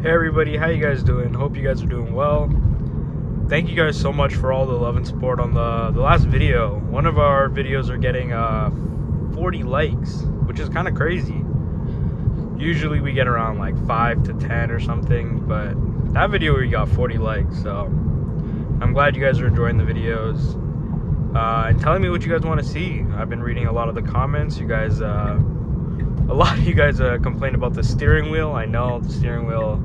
Hey everybody, how you guys doing? Hope you guys are doing well. Thank you guys so much for all the love and support on the last video. One of our videos are getting 40 likes, which is kind of crazy. Usually we get around like 5 to 10 or something, but that video we got 40 likes, so I'm glad you guys are enjoying the videos and telling me what you guys want to see. I've been reading a lot of the comments. You guys a lot of you guys complained about the steering wheel. I know the steering wheel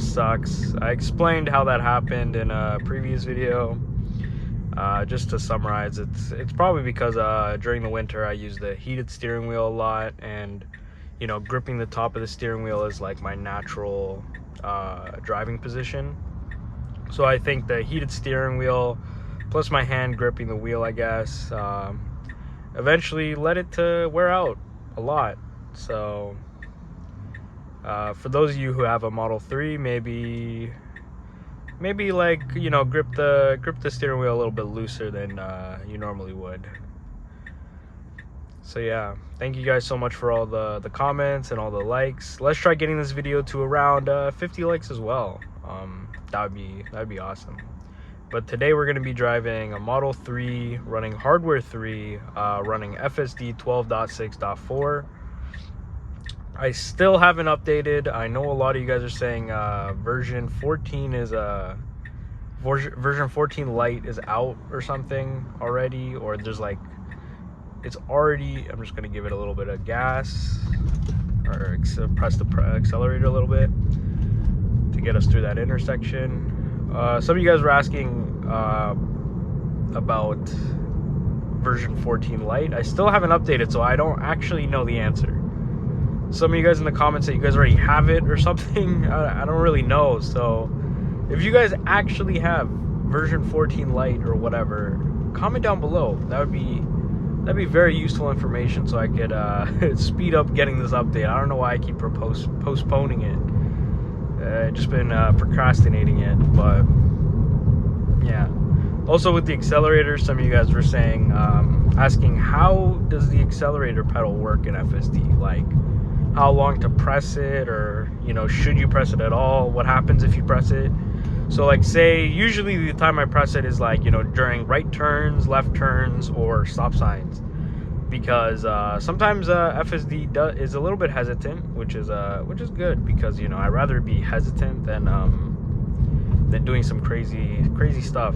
sucks. I explained how that happened in a previous video. Just to summarize, it's probably because during the winter I use the heated steering wheel a lot, and you know, gripping the top of the steering wheel is like my natural driving position. So I think the heated steering wheel plus my hand gripping the wheel, I guess, eventually led it to wear out a lot. So for those of you who have a Model 3, maybe like, you know, grip the steering wheel a little bit looser than you normally would. So yeah, thank you guys so much for all the comments and all the likes. Let's try getting this video to around 50 likes as well. That'd be awesome. But today we're going to be driving a Model 3 running hardware 3, running FSD 12.6.4. I still haven't updated. I know a lot of you guys are saying version 14 is version 14 Lite is out or something already, or there's like, it's already. I'm just gonna give it a little bit of gas, or press the accelerator a little bit to get us through that intersection. Some of you guys were asking about version 14 Lite. I still haven't updated, so I don't actually know the answer. Some of you guys in the comments that you guys already have it or something. I don't really know. So if you guys actually have version 14 Lite or whatever, comment down below. That'd be very useful information, so I could speed up getting this update. I don't know why I keep postponing it. Just been procrastinating it, but yeah. Also with the accelerator, some of you guys were saying, asking how does the accelerator pedal work in FSD? Like, how long to press it, or, you know, should you press it at all? What happens if you press it? So like, say usually the time I press it is like, you know, during right turns, left turns, or stop signs, because sometimes FSD is a little bit hesitant, which is good, because, you know, I'd rather be hesitant than doing some crazy stuff.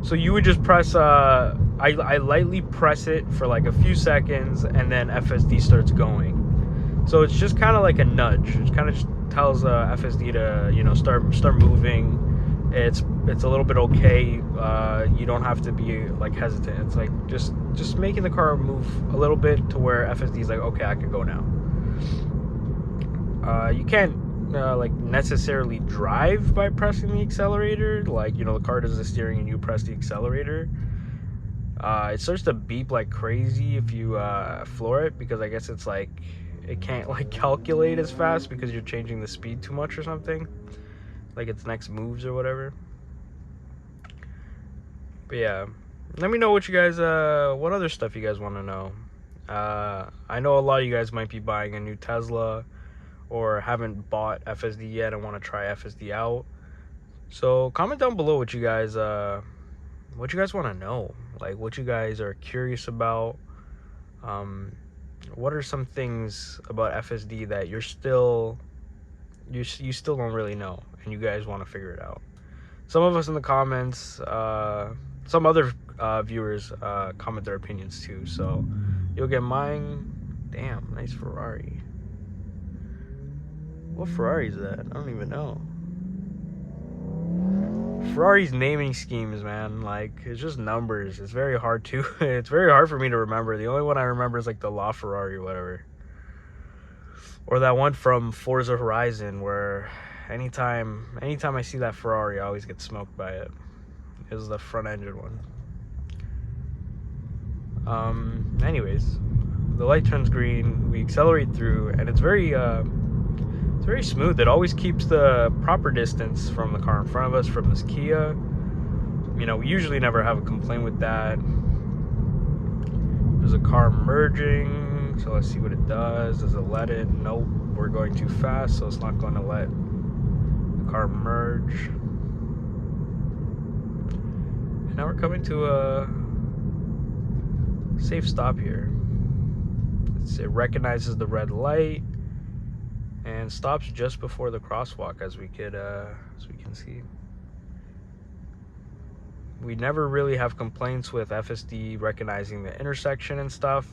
So you would just press I lightly press it for like a few seconds, and then FSD starts going. So it's just kind of like a nudge. It kind of just tells FSD to, you know, start moving. It's a little bit okay. You don't have to be like hesitant. It's like just making the car move a little bit to where FSD is like, okay, I could go now. You can't like necessarily drive by pressing the accelerator. Like, you know, the car does the steering and you press the accelerator. It starts to beep like crazy if you floor it, because I guess it's like, it can't like calculate as fast because you're changing the speed too much or something, like its next moves or whatever. But yeah, let me know what you guys what other stuff you guys want to know. I know a lot of you guys might be buying a new Tesla or haven't bought FSD yet and want to try FSD out. So comment down below what you guys want to know, like what you guys are curious about. What are some things about FSD that you still don't really know and you guys want to figure it out? Some of us in the comments, some other viewers comment their opinions too, so you'll get mine. Damn, nice Ferrari. What Ferrari is that? I don't even know. Ferrari's naming schemes, man, like, it's just numbers. It's very hard to it's very hard for me to remember. The only one I remember is like the La Ferrari or whatever, or that one from Forza Horizon, where anytime I see that Ferrari, I always get smoked by it. It was the front engine one. Anyways, the light turns green, we accelerate through, and it's very smooth. It always keeps the proper distance from the car in front of us, from this Kia. You know, we usually never have a complaint with that. There's a car merging, so let's see what it does. Does it let it? Nope. we're going too fast, so it's not going to let the car merge. And now we're coming to a safe stop here. It recognizes the red light and stops just before the crosswalk, as we can see. We never really have complaints with FSD recognizing the intersection and stuff.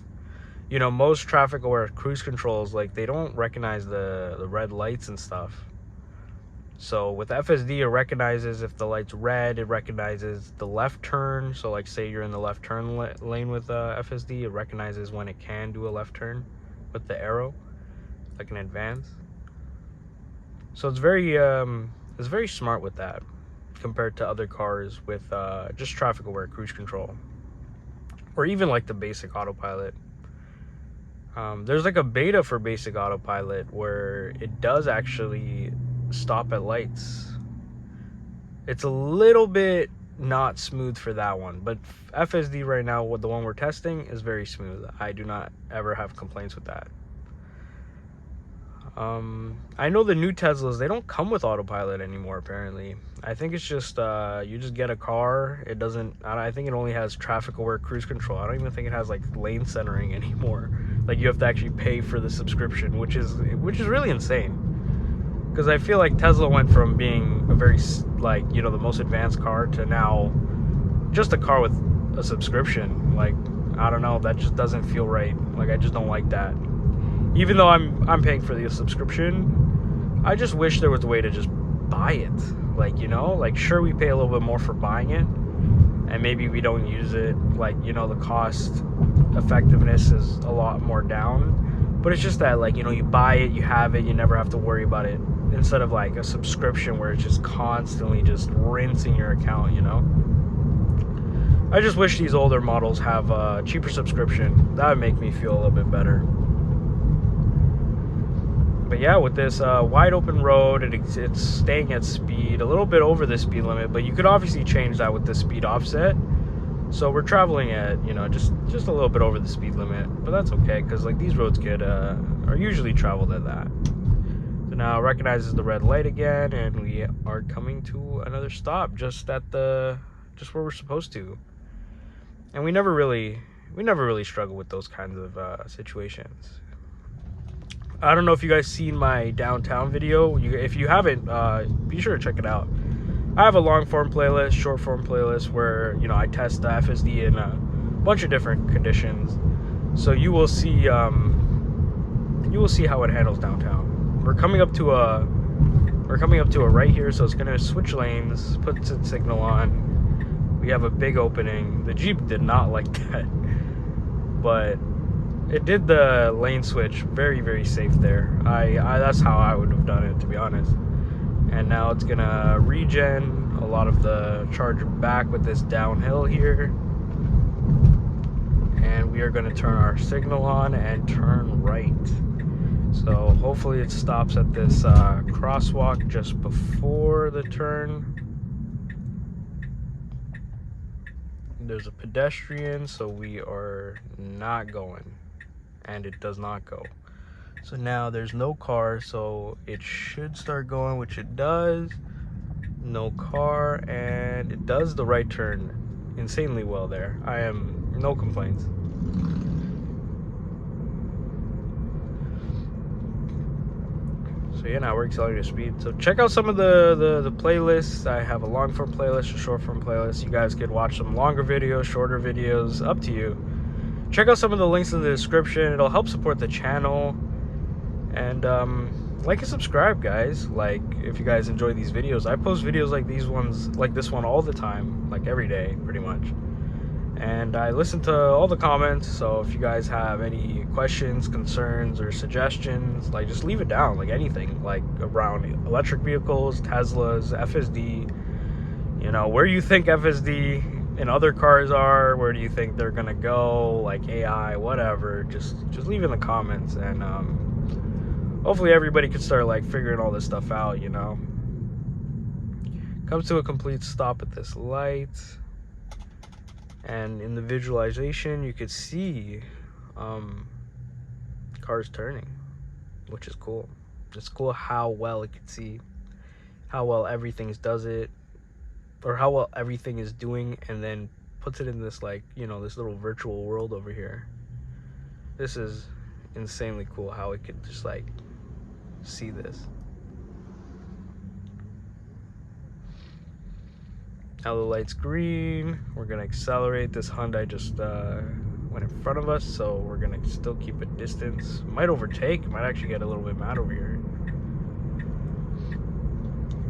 You know, most traffic aware cruise controls, like, they don't recognize the red lights and stuff. So with FSD, it recognizes if the light's red, it recognizes the left turn. So like, say you're in the left turn lane with FSD, it recognizes when it can do a left turn with the arrow, like in advance. So it's very smart with that compared to other cars with just traffic aware cruise control, or even like the basic autopilot. There's like a beta for basic autopilot where it does actually stop at lights. It's a little bit not smooth for that one, but FSD right now, with the one we're testing, is very smooth. I do not ever have complaints with that. I know the new Teslas, they don't come with autopilot anymore, apparently. I think it's just you just get a car. It doesn't, I think it only has traffic aware cruise control. I don't even think it has like lane centering anymore. Like, you have to actually pay for the subscription, which is really insane. Because I feel like Tesla went from being a very, like, you know, the most advanced car to now just a car with a subscription. Like, I don't know, that just doesn't feel right. Like, I just don't like that. Even though I'm paying for the subscription, I just wish there was a way to just buy it. Like, you know, like, sure, we pay a little bit more for buying it, and maybe we don't use it. Like, you know, the cost effectiveness is a lot more down. But it's just that, like, you know, you buy it, you have it, you never have to worry about it. Instead of like a subscription where it's just constantly just rinsing your account, you know? I just wish these older models have a cheaper subscription. That would make me feel a little bit better. But yeah, with this wide open road, it's staying at speed, a little bit over the speed limit, but you could obviously change that with the speed offset. So we're traveling at, you know, just a little bit over the speed limit, but that's okay, because like, these roads are usually traveled at that. So now it recognizes the red light again, and we are coming to another stop just where we're supposed to. And we never really struggle with those kinds of situations. I don't know if you guys seen my downtown video. If you haven't, be sure to check it out. I have a long form playlist, short form playlist, where, you know, I test the FSD in a bunch of different conditions. So you will see how it handles downtown. We're coming up to a right here, so it's gonna switch lanes, puts its signal on. We have a big opening. The Jeep did not like that, but it did the lane switch very, very safe there. That's how I would have done it, to be honest. And now it's gonna regen a lot of the charge back with this downhill here. And we are gonna turn our signal on and turn right. So hopefully it stops at this crosswalk just before the turn. There's a pedestrian, so we are not going. And it does not go. So now there's no car, so it should start going, which it does. No car, and it does the right turn insanely well there. I am no complaints. So yeah, now we're accelerating speed. So check out some of the playlists. I have a long form playlist, a short form playlist. You guys could watch some longer videos, shorter videos, up to you. Check out some of the links in the description. It'll help support the channel. And like and subscribe, guys. Like, if you guys enjoy these videos, I post videos like this one all the time, like every day pretty much. And I listen to all the comments, so if you guys have any questions, concerns, or suggestions, like, just leave it down. Like, anything, like, around electric vehicles, Teslas, FSD, you know, where you think FSD and other cars are, where do you think they're gonna go, like AI, whatever. Just leave in the comments, and hopefully everybody can start, like, figuring all this stuff out, you know. Comes to a complete stop at this light, and in the visualization you could see cars turning, which is cool. It's cool how well it can see, how well everything does it, or how well everything is doing, and then puts it in this, like, you know, this little virtual world over here. This is insanely cool how it could just like see this. Now the light's green. We're gonna accelerate. This Hyundai just went in front of us, so we're gonna still keep a distance. Might overtake, might actually get a little bit mad over here.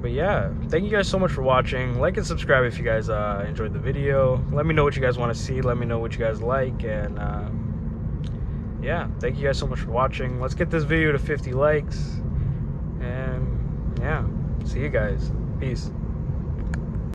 But yeah, thank you guys so much for watching. Like and subscribe if you guys enjoyed the video. Let me know what you guys want to see. Let me know what you guys like. And yeah, thank you guys so much for watching. Let's get this video to 50 likes. And yeah, see you guys. Peace.